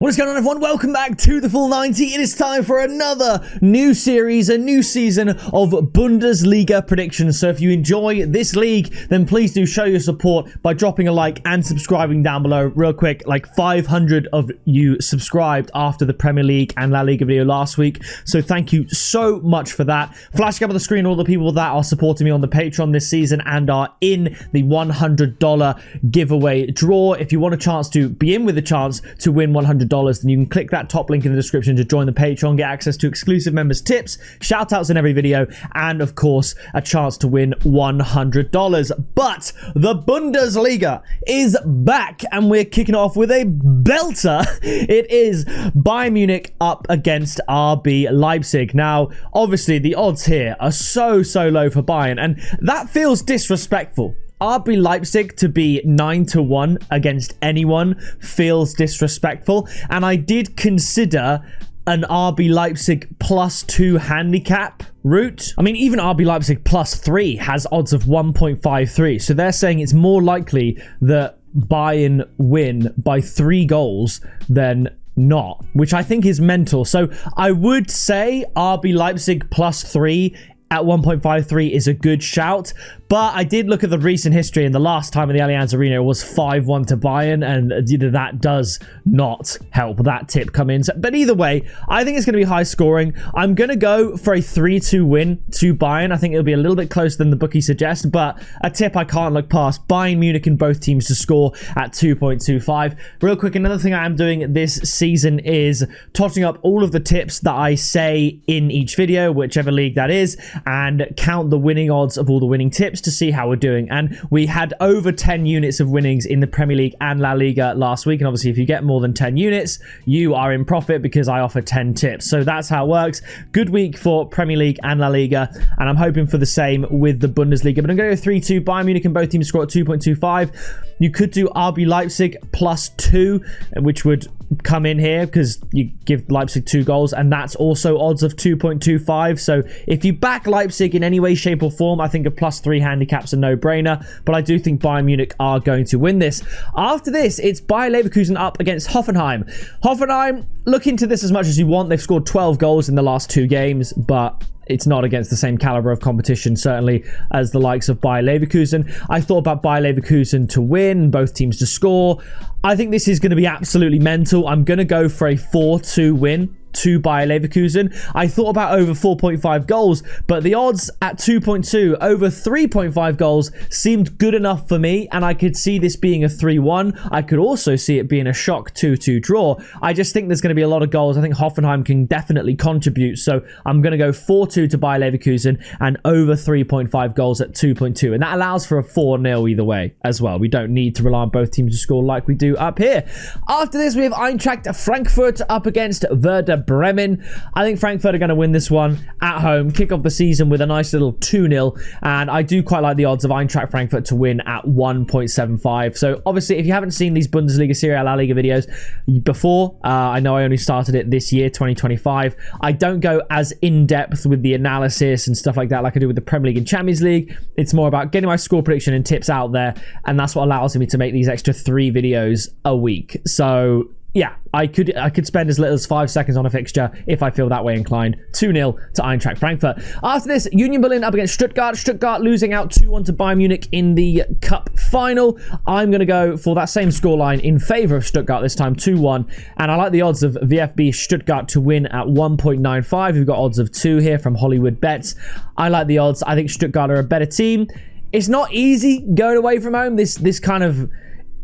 What is going on, everyone? Welcome back to the Full 90. It is time for another new series, a new season of Bundesliga predictions. So if you enjoy this league, then please do show your support by dropping a like and subscribing down below. Real quick, like 500 of you subscribed after the Premier League and La Liga video last week. So thank you so much for that. Flashing up on the screen all the people that are supporting me on the Patreon this season and are in the $100 giveaway draw. If you want a chance to be in with a chance to win $100, then you can click that top link in the description to join the Patreon, get access to exclusive members tips, shout outs in every video, and of course a chance to win $100. But the Bundesliga is back and we're kicking off with a belter. It is Bayern Munich up against RB Leipzig. Now obviously the odds here are so low for Bayern, and that feels disrespectful. RB Leipzig to be 9-1 against anyone feels disrespectful, and I did consider an RB Leipzig +2 handicap route. I mean, even RB Leipzig +3 has odds of 1.53, so they're saying it's more likely that Bayern win by 3 goals than not, which I think is mental. So I would say RB Leipzig +3 at 1.53 is a good shout, but I did look at the recent history, and the last time in the Allianz Arena was 5-1 to Bayern, and that does not help that tip come in. But either way, I think it's going to be high scoring. I'm going to go for a 3-2 win to Bayern. I think it'll be a little bit closer than the bookie suggests, but a tip I can't look past. Bayern Munich and both teams to score at 2.25. Real quick, another thing I am doing this season is totting up all of the tips that I say in each video, whichever league that is, and count the winning odds of all the winning tips to see how we're doing. And we had over 10 units of winnings in the Premier League and La Liga last week, and obviously if you get more than 10 units you are in profit because I offer 10 tips. So that's how it works. Good week for Premier League and La Liga, and I'm hoping for the same with the Bundesliga. But I'm going to go 3-2 Bayern Munich and both teams score at 2.25. You could do RB Leipzig +2, which would come in here because you give Leipzig 2 goals, and that's also odds of 2.25. So if you back Leipzig in any way, shape or form, I think a +3 handicap's a no-brainer, but I do think Bayern Munich are going to win this. After this, it's Bayer Leverkusen up against Hoffenheim. Hoffenheim, look into this as much as you want. They've scored 12 goals in the last 2 games, but it's not against the same caliber of competition, certainly, as the likes of Bayer Leverkusen. I thought about Bayer Leverkusen to win, both teams to score. I think this is going to be absolutely mental. I'm going to go for a 4-2 win to Bayer Leverkusen. I thought about over 4.5 goals, but the odds at 2.2 over 3.5 goals seemed good enough for me, and I could see this being a 3-1. I could also see it being a shock 2-2 draw. I just think there's going to be a lot of goals. I think Hoffenheim can definitely contribute, so I'm going to go 4-2 to Bayer Leverkusen and over 3.5 goals at 2.2, and that allows for a 4-0 either way as well. We don't need to rely on both teams to score like we do up here. After this, we have Eintracht Frankfurt up against Werder Bremen. I think Frankfurt are going to win this one at home, kick off the season with a nice little 2-0, and I do quite like the odds of Eintracht Frankfurt to win at 1.75. So obviously if you haven't seen these Bundesliga, Serie A, La Liga videos before, I know I only started it this year, 2025. I don't go as in-depth with the analysis and stuff like that like I do with the Premier League and Champions League. It's more about getting my score prediction and tips out there, and that's what allows me to make these extra 3 videos a week. So yeah, I could spend as little as 5 seconds on a fixture if I feel that way inclined. 2-0 to Eintracht Frankfurt. After this, Union Berlin up against Stuttgart. Stuttgart losing out 2-1 to Bayern Munich in the Cup final. I'm going to go for that same scoreline in favour of Stuttgart this time, 2-1. And I like the odds of VfB Stuttgart to win at 1.95. We've got odds of 2 here from Hollywood Bets. I like the odds. I think Stuttgart are a better team. It's not easy going away from home. This kind of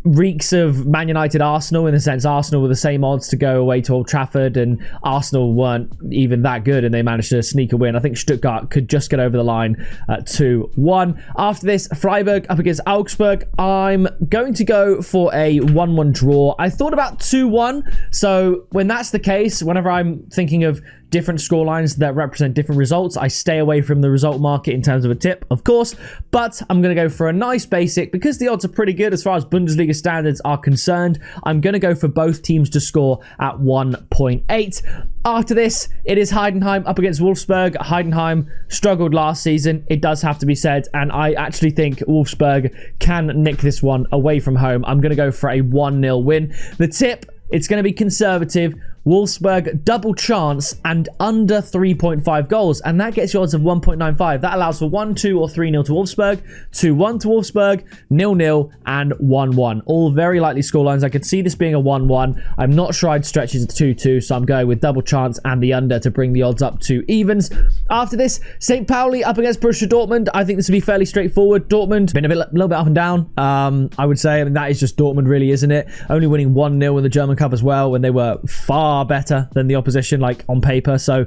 reeks of Man United Arsenal, in the sense Arsenal were the same odds to go away to Old Trafford, and Arsenal weren't even that good and they managed to sneak a win. I think Stuttgart could just get over the line at 2-1. After this, Freiburg up against Augsburg. I'm going to go for a 1-1 draw. I thought about 2-1, so when that's the case, whenever I'm thinking of different scorelines that represent different results, I stay away from the result market in terms of a tip, of course, but I'm going to go for a nice basic because the odds are pretty good as far as Bundesliga standards are concerned. I'm going to go for both teams to score at 1.8. After this, it is Heidenheim up against Wolfsburg. Heidenheim struggled last season, it does have to be said, and I actually think Wolfsburg can nick this one away from home. I'm going to go for a 1-0 win. The tip, It's going to be conservative. Wolfsburg double chance and under 3.5 goals. And that gets you odds of 1.95. That allows for 1-2 or 3-0 to Wolfsburg, 2-1 to Wolfsburg, 0-0 and 1-1. All very likely scorelines. I could see this being a 1-1. I'm not sure I'd stretch it to 2-2, so I'm going with double chance and the under to bring the odds up to evens. After this, St. Pauli up against Borussia Dortmund. I think this will be fairly straightforward. Dortmund been a little bit up and down, I would say. I mean, that is just Dortmund, really, isn't it? Only winning 1-0 in the German Cup as well when they were far better than the opposition, like on paper. So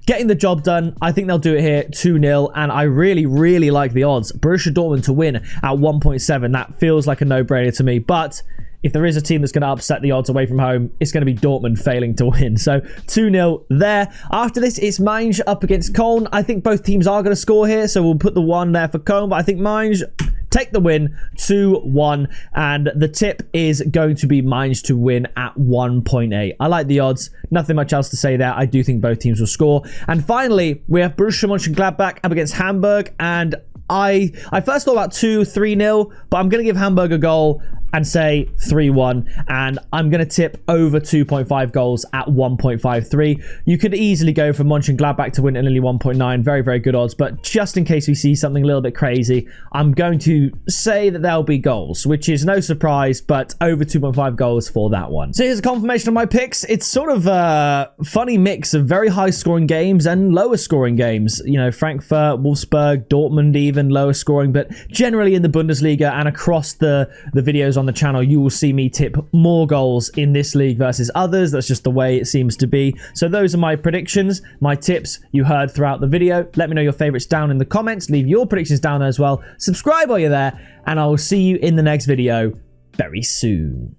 getting the job done, I think they'll do it here 2-0, and I really, really like the odds. Borussia Dortmund to win at 1.7. That feels like a no-brainer to me, but if there is a team that's going to upset the odds away from home, it's going to be Dortmund failing to win. So 2-0 there. After this, it's Mainz up against Cologne. I think both teams are going to score here, so we'll put the 1 there for Cologne, but I think Mainz take the win 2-1, and the tip is going to be Mainz to win at 1.8. I like the odds. Nothing much else to say there. I do think both teams will score. And finally, we have Borussia Monchengladbach up against Hamburg, and I first thought about 2-3-0, but I'm going to give Hamburg a goal and say 3-1, and I'm going to tip over 2.5 goals at 1.53. You could easily go for Monchengladbach to win at nearly 1.9. Very, very good odds, but just in case we see something a little bit crazy, I'm going to say that there'll be goals, which is no surprise, but over 2.5 goals for that one. So here's a confirmation of my picks. It's sort of a funny mix of very high scoring games and lower scoring games. You know, Frankfurt, Wolfsburg, Dortmund even lower scoring, but generally in the Bundesliga and across the videos on the channel, you will see me tip more goals in this league versus others. That's just the way it seems to be. So those are my predictions, my tips you heard throughout the video. Let me know your favorites down in the comments. Leave your predictions down there as well. Subscribe while you're there, and I will see you in the next video very soon.